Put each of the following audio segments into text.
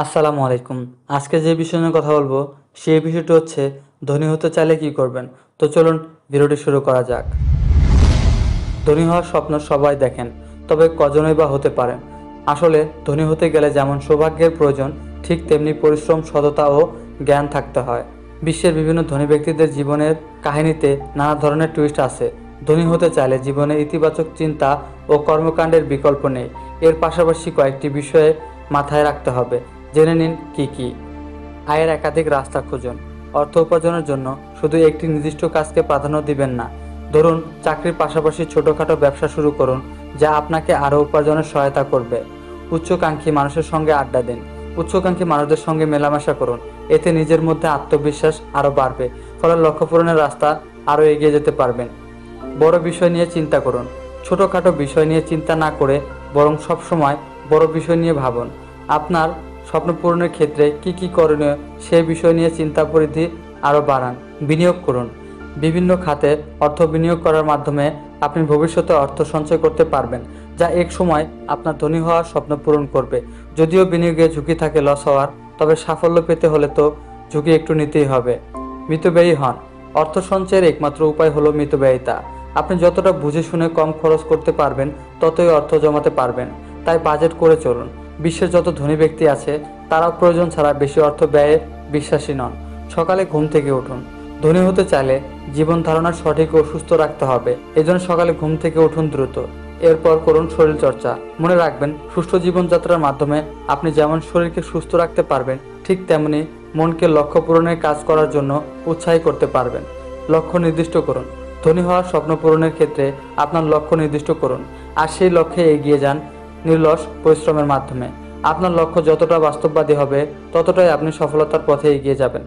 আসসালামু আলাইকুম। আজকে যে বিষয় নিয়ে কথা বলবো সেই বিষয়টি হচ্ছে ধনী হতে চাইলে কি করবেন। তো চলুন ভিডিওটি শুরু করা যাক। ধনী হওয়ার স্বপ্ন সবাই দেখেন, তবে কজনই বা হতে পারেন। আসলে ধনী হতে গেলে যেমন সৌভাগ্যের প্রয়োজন, ঠিক তেমনি পরিশ্রম, সততা ও জ্ঞান থাকতে হয়। বিশ্বের বিভিন্ন ধনী ব্যক্তিদের জীবনের কাহিনীতে নানা ধরনের টুইস্ট আছে। ধনী হতে চাইলে জীবনে ইতিবাচক চিন্তা ও কর্মকাণ্ডের বিকল্প নেই। এর পাশাপাশি কয়েকটি বিষয়ে মাথায় রাখতে হবে। জেনে নিন কি কি। আয়ের একাধিক রাস্তা খুঁজুন। অর্থ উপার্জনের জন্য শুধু একটি নির্দিষ্ট কাজকে প্রাধান্য দিবেন না। ধরুন, চাকরির পাশাপাশি ছোটখাটো ব্যবসা শুরু করুন, যা আপনাকে আরও উপার্জনের সহায়তা করবে। উচ্চাকাঙ্ক্ষী মানুষের সঙ্গে আড্ডা দিন। উচ্চাকাঙ্ক্ষী মানুষদের সঙ্গে মেলামেশা করুন। এতে নিজের মধ্যে আত্মবিশ্বাস আরও বাড়বে, ফলে লক্ষ্য পূরণের রাস্তা আরও এগিয়ে যেতে পারবেন। বড় বিষয় নিয়ে চিন্তা করুন। ছোটোখাটো বিষয় নিয়ে চিন্তা না করে বরং সবসময় বড় বিষয় নিয়ে ভাবুন। আপনার স্বপ্ন পূরণের ক্ষেত্রে কি কি করণীয় সেই বিষয় নিয়ে চিন্তা পরিধি আরও বাড়ান। বিনিয়োগ করুন। বিভিন্ন খাতে অর্থ বিনিয়োগ করার মাধ্যমে আপনি ভবিষ্যতে অর্থ সঞ্চয় করতে পারবেন, যা এক সময় আপনার ধনী হওয়ার স্বপ্ন পূরণ করবে। যদিও বিনিয়োগে ঝুঁকি থাকে লস হওয়ার, তবে সাফল্য পেতে হলে তো ঝুঁকি একটু নিতেই হবে। মিতব্যয়ী হন। অর্থ সঞ্চয়ের একমাত্র উপায় হলো মিতব্যয়িতা। আপনি যতটা বুঝে শুনে কম খরচ করতে পারবেন, ততই অর্থ জমাতে পারবেন। তাই বাজেট করে চলুন। বিশ্বের যত ধনী ব্যক্তি আছে, তারাও প্রয়োজন ছাড়া বেশি অর্থ ব্যয়ে বিশ্বাসী নন। সকালে ঘুম থেকে উঠুন। ধনী হতে চাইলে জীবন ধারণা সঠিক ও সুস্থ রাখতে হবে। এজন্য সকালে ঘুম থেকে উঠুন দ্রুত। এরপর করুন শরীরচর্চা। মনে রাখবেন, সুস্থ জীবনযাত্রার মাধ্যমে আপনি যেমন শরীরকে সুস্থ রাখতে পারবেন, ঠিক তেমনি মনকে লক্ষ্য পূরণের কাজ করার জন্য উৎসাহী করতে পারবেন। লক্ষ্য নির্দিষ্ট করুন। ধনী হওয়ার স্বপ্ন পূরণের ক্ষেত্রে আপনার লক্ষ্য নির্দিষ্ট করুন, আর সেই লক্ষ্যে এগিয়ে যান নিরলস পরিশ্রমের মাধ্যমে। আপনার লক্ষ্য যতটা বাস্তববাদী হবে, ততটাই আপনি সফলতার পথে এগিয়ে যাবেন।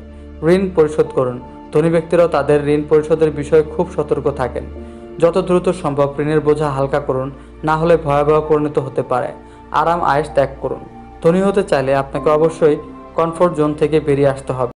ঋণ পরিশোধ করুন। ধনী ব্যক্তিরাও তাদের ঋণ পরিশোধের বিষয়ে খুব সতর্ক থাকেন। যত দ্রুত সম্ভব ঋণের বোঝা হালকা করুন, না হলে ভয়াবহ পরিণত হতে পারে। আরাম আয়েশ ত্যাগ করুন। ধনী হতে চাইলে আপনাকে অবশ্যই কমফোর্ট জোন থেকে বেরিয়ে আসতে হবে।